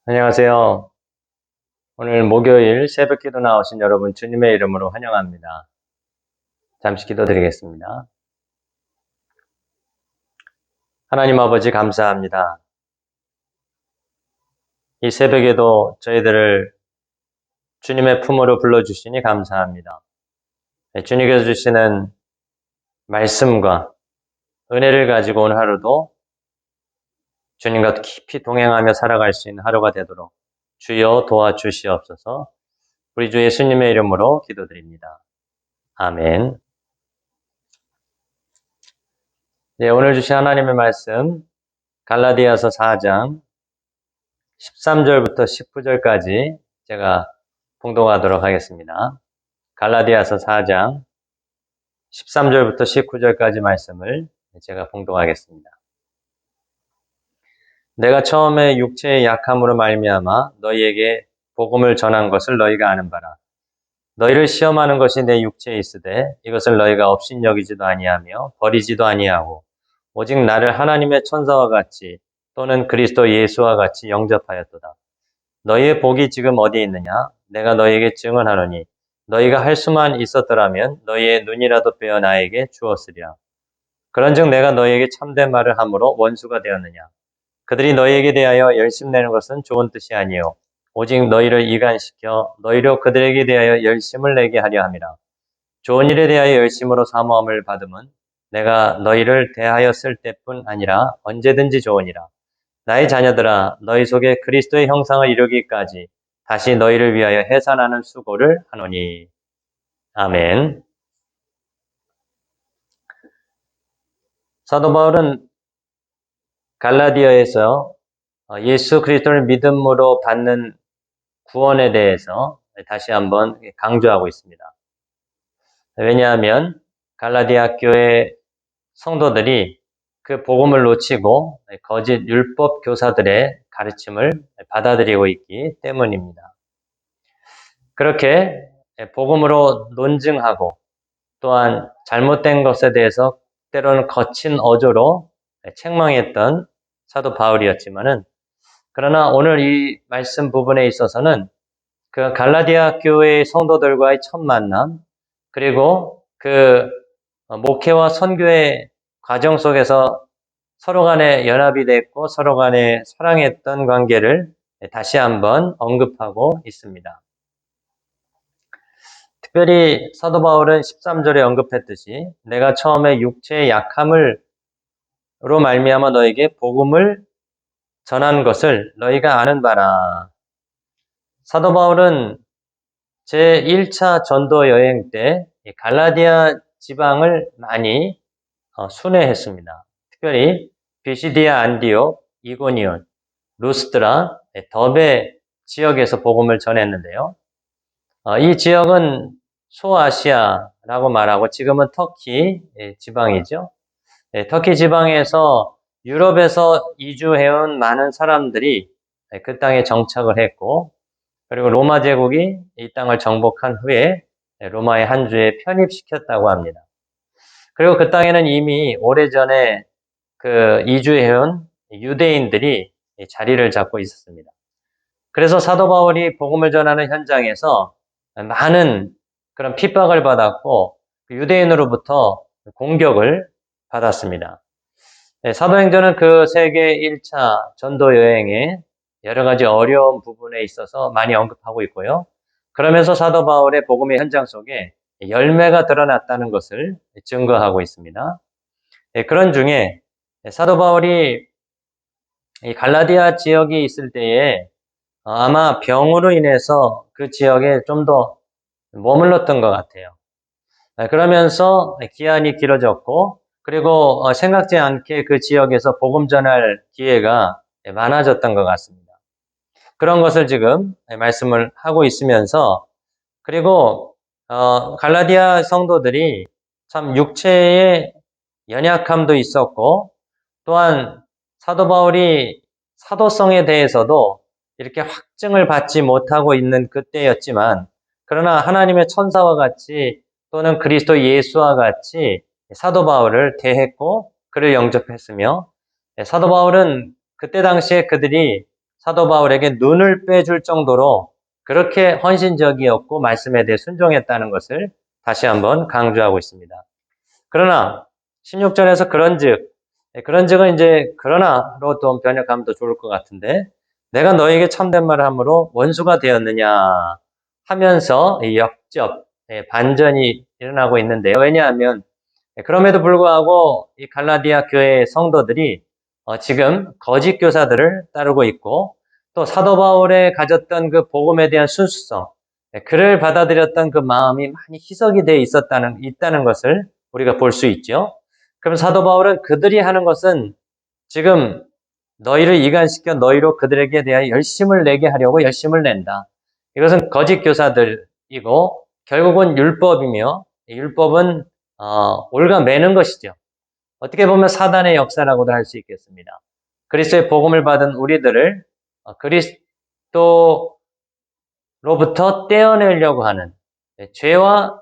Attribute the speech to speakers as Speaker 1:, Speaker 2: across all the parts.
Speaker 1: 안녕하세요. 오늘 목요일 새벽 기도 나오신 여러분 주님의 이름으로 환영합니다. 잠시 기도드리겠습니다. 하나님 아버지 감사합니다. 이 새벽에도 저희들을 주님의 품으로 불러주시니 감사합니다. 주님께서 주시는 말씀과 은혜를 가지고 오늘 하루도 주님과 깊이 동행하며 살아갈 수 있는 하루가 되도록 주여 도와주시옵소서. 우리 주 예수님의 이름으로 기도드립니다. 아멘. 네, 오늘 주신 하나님의 말씀 갈라디아서 4장 13절부터 19절까지 제가 봉독하도록 하겠습니다. 갈라디아서 4장 13절부터 19절까지 말씀을 제가 봉독하겠습니다. 내가 처음에 육체의 약함으로 말미암아 너희에게 복음을 전한 것을 너희가 아는 바라. 너희를 시험하는 것이 내 육체에 있으되 이것을 너희가 업신여기지도 아니하며 버리지도 아니하고 오직 나를 하나님의 천사와 같이 또는 그리스도 예수와 같이 영접하였도다. 너희의 복이 지금 어디에 있느냐? 내가 너희에게 증언하노니 너희가 할 수만 있었더라면 너희의 눈이라도 빼어 나에게 주었으리라. 그런즉 내가 너희에게 참된 말을 함으로 원수가 되었느냐? 그들이 너희에게 대하여 열심내는 것은 좋은 뜻이 아니요 오직 너희를 이간시켜 너희로 그들에게 대하여 열심을 내게 하려 함이라. 좋은 일에 대하여 열심으로 사모함을 받음은 내가 너희를 대하였을 때뿐 아니라 언제든지 좋으니라. 나의 자녀들아, 너희 속에 그리스도의 형상을 이루기까지 다시 너희를 위하여 해산하는 수고를 하노니. 아멘. 사도 바울은 갈라디아에서 예수 그리스도를 믿음으로 받는 구원에 대해서 다시 한번 강조하고 있습니다. 왜냐하면 갈라디아 교회 성도들이 그 복음을 놓치고 거짓 율법 교사들의 가르침을 받아들이고 있기 때문입니다. 그렇게 복음으로 논증하고 또한 잘못된 것에 대해서 때로는 거친 어조로 책망했던 사도 바울이었지만은 그러나 오늘 이 말씀 부분에 있어서는 그 갈라디아 교회의 성도들과의 첫 만남 그리고 그 목회와 선교의 과정 속에서 서로 간에 연합이 됐고 서로 간에 사랑했던 관계를 다시 한번 언급하고 있습니다. 특별히 사도 바울은 13절에 언급했듯이 내가 처음에 육체의 약함으로 말미암아 너에게 복음을 전한 것을 너희가 아는 바라. 사도 바울은 제1차 전도 여행 때 갈라디아 지방을 많이 순회했습니다. 특별히 비시디아 안디옥, 이고니온, 루스드라, 더베 지역에서 복음을 전했는데요. 이 지역은 소아시아라고 말하고 지금은 터키 지방이죠. 터키 지방에서 유럽에서 이주해온 많은 사람들이 그 땅에 정착을 했고 그리고 로마 제국이 이 땅을 정복한 후에 로마의 한 주에 편입시켰다고 합니다. 그리고 그 땅에는 이미 오래전에 그 이주해온 유대인들이 자리를 잡고 있었습니다. 그래서 사도 바울이 복음을 전하는 현장에서 많은 그런 핍박을 받았고 유대인으로부터 공격을 받았습니다. 사도행전은 그 세계 1차 전도 여행에 여러 가지 어려운 부분에 있어서 많이 언급하고 있고요. 그러면서 사도 바울의 복음의 현장 속에 열매가 드러났다는 것을 증거하고 있습니다. 그런 중에 사도 바울이 이 갈라디아 지역에 있을 때에 아마 병으로 인해서 그 지역에 좀 더 머물렀던 것 같아요. 그러면서 기한이 길어졌고 그리고 생각지 않게 그 지역에서 복음 전할 기회가 많아졌던 것 같습니다. 그런 것을 지금 말씀을 하고 있으면서 그리고 갈라디아 성도들이 참 육체의 연약함도 있었고 또한 사도 바울이 사도성에 대해서도 이렇게 확증을 받지 못하고 있는 그때였지만 그러나 하나님의 천사와 같이 또는 그리스도 예수와 같이 사도 바울을 대했고 그를 영접했으며 사도 바울은 그때 당시에 그들이 사도 바울에게 눈을 빼줄 정도로 그렇게 헌신적이었고 말씀에 대해 순종했다는 것을 다시 한번 강조하고 있습니다. 그러나 16절에서 그런즉은 이제 그러나로 또 번역하면 더 좋을 것 같은데, 내가 너에게 참된 말을 함으로 원수가 되었느냐 하면서 역접, 반전이 일어나고 있는데요. 왜냐하면 그럼에도 불구하고 이 갈라디아 교회의 성도들이 지금 거짓 교사들을 따르고 있고, 또 사도 바울의 가졌던 그 복음에 대한 순수성, 그를 받아들였던 그 마음이 많이 희석이 되어 있다는 것을 우리가 볼 수 있죠. 그럼 사도 바울은 그들이 하는 것은 지금 너희를 이간시켜 너희로 그들에게 대하여 열심을 내게 하려고 열심을 낸다. 이것은 거짓 교사들이고 결국은 율법이며, 율법은 올가매는 것이죠. 어떻게 보면 사단의 역사라고도 할 수 있겠습니다. 그리스도의 복음을 받은 우리들을 그리스도로부터 떼어내려고 하는, 죄와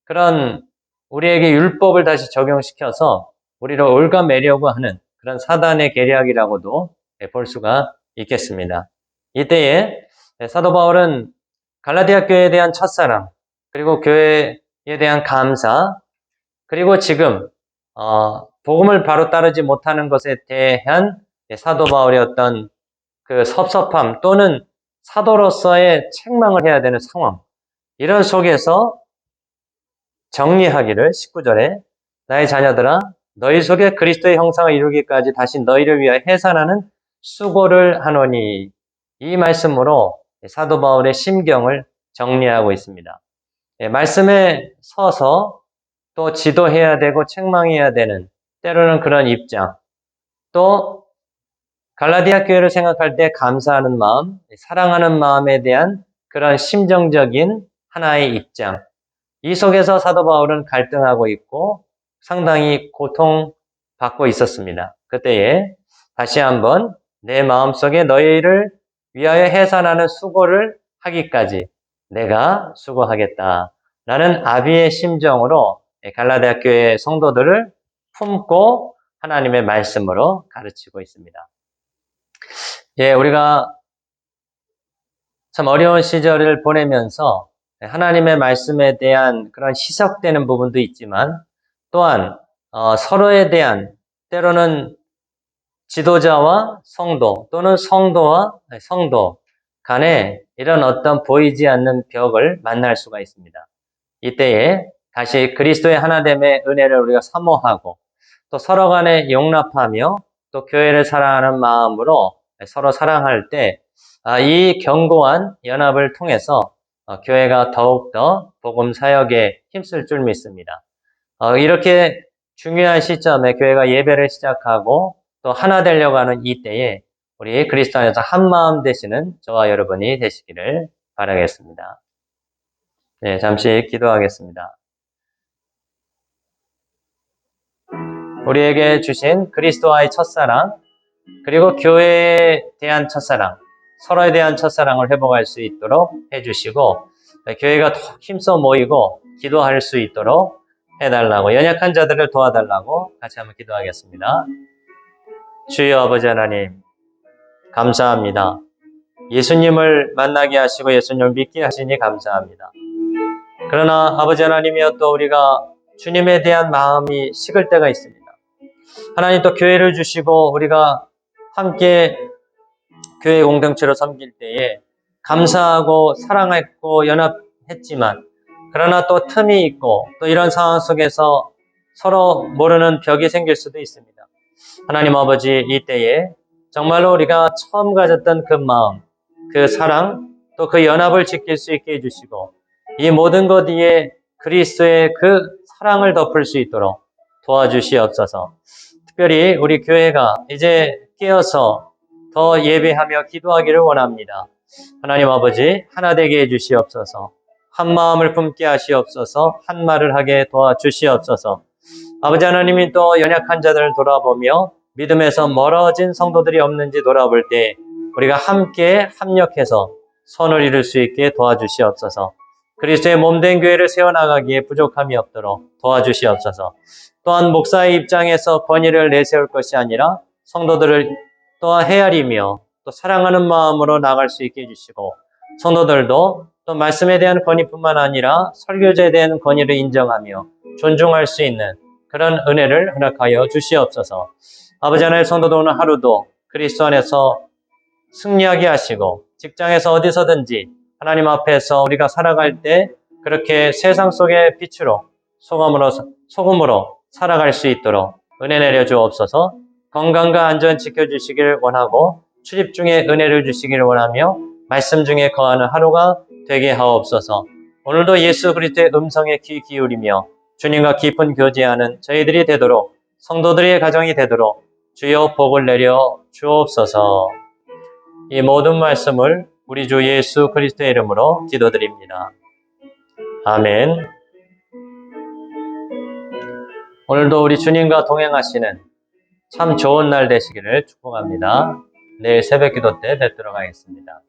Speaker 1: 그런 우리에게 율법을 다시 적용시켜서 우리를 올가매려고 하는 그런 사단의 계략이라고도 볼 수가 있겠습니다. 이때에 사도 바울은 갈라디아 교회에 대한 첫사랑, 그리고 교회에 대한 감사, 그리고 지금 복음을 바로 따르지 못하는 것에 대한 사도 바울의 어떤 그 섭섭함 또는 사도로서의 책망을 해야 되는 상황, 이런 속에서 정리하기를 19절에 나의 자녀들아 너희 속에 그리스도의 형상을 이루기까지 다시 너희를 위하여 해산하는 수고를 하노니, 이 말씀으로 사도 바울의 심경을 정리하고 있습니다. 말씀에 서서 또 지도해야 되고 책망해야 되는 때로는 그런 입장, 또 갈라디아 교회를 생각할 때 감사하는 마음, 사랑하는 마음에 대한 그런 심정적인 하나의 입장, 이 속에서 사도 바울은 갈등하고 있고 상당히 고통받고 있었습니다. 그때에 다시 한번 내 마음속에 너희를 위하여 해산하는 수고를 하기까지 내가 수고하겠다라는 아비의 심정으로 갈라디아 교회 성도들을 품고 하나님의 말씀으로 가르치고 있습니다. 우리가 참 어려운 시절을 보내면서 하나님의 말씀에 대한 그런 희석되는 부분도 있지만, 또한 서로에 대한, 때로는 지도자와 성도 또는 성도와 성도 간에 이런 어떤 보이지 않는 벽을 만날 수가 있습니다. 이때에 다시 그리스도의 하나됨의 은혜를 우리가 사모하고 또 서로 간에 용납하며 또 교회를 사랑하는 마음으로 서로 사랑할 때 이 견고한 연합을 통해서 교회가 더욱더 복음 사역에 힘쓸 줄 믿습니다. 이렇게 중요한 시점에 교회가 예배를 시작하고 또 하나 되려고 하는 이때에 우리 그리스도 안에서 한 마음 되시는 저와 여러분이 되시기를 바라겠습니다. 네, 잠시 기도하겠습니다. 우리에게 주신 그리스도와의 첫사랑, 그리고 교회에 대한 첫사랑, 서로에 대한 첫사랑을 회복할 수 있도록 해주시고, 교회가 더 힘써 모이고 기도할 수 있도록 해달라고, 연약한 자들을 도와달라고 같이 한번 기도하겠습니다. 주여 아버지 하나님, 감사합니다. 예수님을 만나게 하시고 예수님을 믿게 하시니 감사합니다. 그러나 아버지 하나님이여, 또 우리가 주님에 대한 마음이 식을 때가 있습니다. 하나님, 또 교회를 주시고 우리가 함께 교회 공동체로 섬길 때에 감사하고 사랑했고 연합했지만, 그러나 또 틈이 있고 또 이런 상황 속에서 서로 모르는 벽이 생길 수도 있습니다. 하나님 아버지, 이때에 정말로 우리가 처음 가졌던 그 마음, 그 사랑, 또 그 연합을 지킬 수 있게 해주시고, 이 모든 것 위에 그리스도의 그 사랑을 덮을 수 있도록 도와주시옵소서. 특별히 우리 교회가 이제 깨어서 더 예배하며 기도하기를 원합니다. 하나님 아버지, 하나 되게 해주시옵소서. 한 마음을 품게 하시옵소서. 한 말을 하게 도와주시옵소서. 아버지 하나님이 또 연약한 자들을 돌아보며 믿음에서 멀어진 성도들이 없는지 돌아볼 때 우리가 함께 합력해서 선을 이룰 수 있게 도와주시옵소서. 그리스도의 몸된 교회를 세워나가기에 부족함이 없도록 도와주시옵소서. 또한 목사의 입장에서 권위를 내세울 것이 아니라 성도들을 또한 헤아리며 또 사랑하는 마음으로 나갈 수 있게 해주시고 성도들도 또 말씀에 대한 권위뿐만 아니라 설교자에 대한 권위를 인정하며 존중할 수 있는 그런 은혜를 허락하여 주시옵소서. 아버지 하나님, 성도도 오늘 하루도 그리스도 안에서 승리하게 하시고 직장에서 어디서든지 하나님 앞에서 우리가 살아갈 때 그렇게 세상 속의 빛으로 소금으로 살아갈 수 있도록 은혜 내려 주옵소서. 건강과 안전 지켜주시길 원하고 출입 중에 은혜를 주시길 원하며 말씀 중에 거하는 하루가 되게 하옵소서. 오늘도 예수 그리스도의 음성에 귀 기울이며 주님과 깊은 교제하는 저희들이 되도록, 성도들의 가정이 되도록 주여 복을 내려 주옵소서. 이 모든 말씀을 우리 주 예수 그리스도의 이름으로 기도드립니다. 아멘. 오늘도 우리 주님과 동행하시는 참 좋은 날 되시기를 축복합니다. 내일 새벽 기도 때 뵙도록 하겠습니다.